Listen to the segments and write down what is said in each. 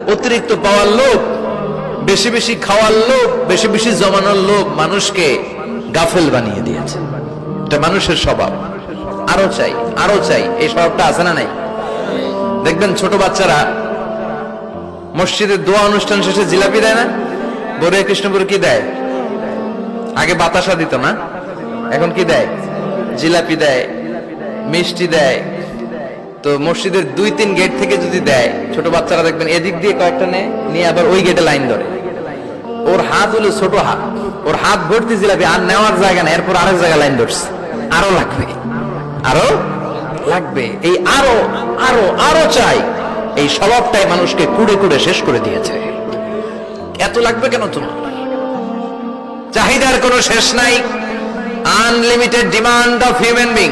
অতিরিক্ত পাওয়ার লোভ, বেশি বেশি খাওয়ার লোভ, বেশি বেশি জমানোর লোভ মানুষকে গাফেল বানিয়ে দিয়েছে। এটা মানুষের স্বভাব। আরো চাই, আরো চাই, এই স্বভাবটা আছে না নাই? দেখবেন ছোট বাচ্চারা মসজিদের দোয়া অনুষ্ঠান শেষে জিলাপি দেয় না? বড়িয়া কৃষ্ণপুর কি দেয়? আগে বাতাসা দিত না, এখন কি দেয়? জিলাপি দেয়, মিষ্টি দেয়। তো মসজিদের 2-3 গেট থেকে যদি দেয়, ছোট বাচ্চারা দেখবেন এদিক দিয়ে কয়েকটা নিয়ে আবার ওই গেটে লাইন ধরে। ওর হাত হলো ছোট হাত, ওর হাত ভর্তি জিলাপি, আর নেওয়ার জায়গা না, এরপর আরেক জায়গায় লাইন ধরছে। আরো লাগবে, আরো লাগবে, এই আরো আরো আরো চাই, এই স্বভাবটাই মানুষকে কুড়ে কুড়ে শেষ করে দিয়েছে। এত লাগবে কেন তোমার? চাহিদার কোনো শেষ নাই। Unlimited demand of human being.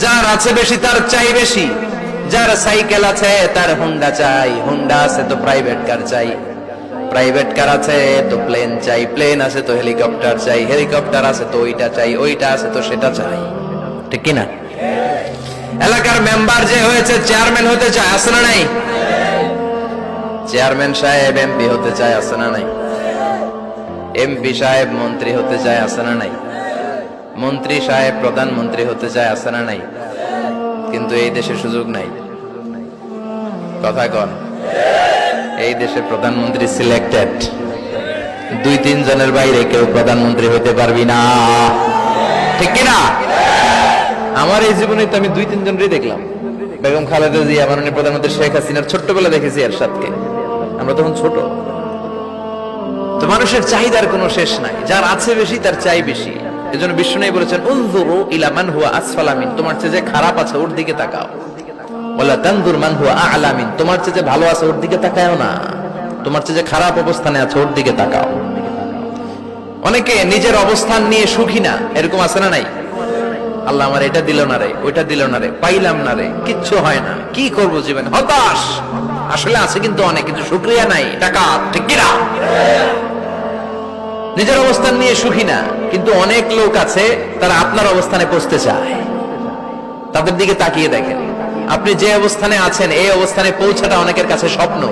যার আছে বেশি তার চাই বেশি। যার সাইকেল আছে তার হুন্ডা চাই, হুন্ডা আছে তো প্রাইভেট কার চাই, প্রাইভেট কার আছে তো প্লেন চাই, প্লেন আছে তো হেলিকপ্টার চাই, হেলিকপ্টার আছে তো ওইটা চাই, ওইটা আছে তো সেটা চাই। ঠিক কিনা? এলাকার মেম্বার যে হয়েছে চেয়ারম্যান হতে চায়, আছে না নাই? চেয়ারম্যান সাহেব এমপি হতে চায়, আছে না নাই? এমপি সাহেব মন্ত্রী হতে চায়, আছে না নাই? মন্ত্রী সাহেব প্রধানমন্ত্রী হতে চায়, আছে না নাই? কিন্তু এই দেশে সুযোগ নাই। কথা কন। এই দেশে প্রধানমন্ত্রী সিলেক্টেড। 2-3 জনের বাইরে কেউ প্রধানমন্ত্রী হতে পারবি না। ঠিক কিনা? আমার এই জীবনে তো আমি 2-3 জনেরই দেখলাম। বেগম খালেদা জিয়া, মাননীয় প্রধানমন্ত্রী শেখ হাসিনার ছোট্টবেলা দেখেছি এরশাদকে। আমরা তখন ছোট। তো মানুষের চাহিদার কোনো শেষ নাই। যার আছে বেশি তার চাই বেশি। এজন্য বিষ্ণু বলেছেন, উনজুরু ইলা মান হুয়া আসফালা মিন, তোমার চেয়ে যে খারাপ আছে ওর দিকে তাকাও। ওয়ালা তানজুর মান হুয়া আ'লা মিন, তোমার চেয়ে যে ভালো আছে ওর দিকে তাকাও না, তোমার চেয়ে যে খারাপ অবস্থানে আছে ওর দিকে তাকাও। অনেকে নিজের অবস্থান নিয়ে সুখী না, এরকম আছে না নাই? আল্লাহ আমার এটা দিল না রে, ওইটা দিল না রে, পাইলাম না রে, কিচ্ছু হয় না, কি করব জীবনে, হতাশ। আসলে আছে কিন্তু অনেক, কিন্তু শুকরিয়া নাই, টাকা। ঠিক কিনা? নিজের অবস্থান নিয়ে সুখী না, কিন্তু অনেক লোক আছে তারা আপনার অবস্থানে পৌঁছতে চায়। তাদের দিকে তাকিয়ে দেখেন, আপনি যে অবস্থানে আছেন এই অবস্থানে পৌঁছাটা অনেকের কাছে স্বপ্ন।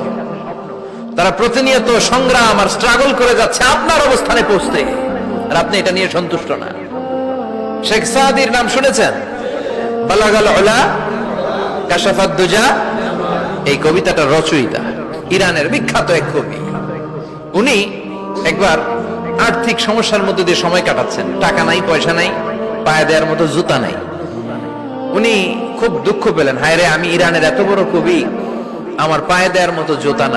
তারা প্রতিনিয়ত সংগ্রাম আর স্ট্রাগল করে যাচ্ছে আপনার অবস্থানে পৌঁছতে, আর আপনি এটা নিয়ে সন্তুষ্ট না। শেখ সাদির নাম শুনেছেন? বালাগাল উলা কাশাফাত দুজা, এই কবিতাটা রচয়িতা ইরানের বিখ্যাত এক কবি। উনি একবার আর্থিক সমস্যার মধ্যে দিয়ে সময় কাটাচ্ছেন, টাকা নাই, পয়সা নাই, পায়ে দেওয়ার মতো জুতা নাই। উনি খুব দুঃখ পেলেন, হায় রে, আমি ইরানের এত বড় কবি, আমার পায়ে দেওয়ার মতো জুতা নাই।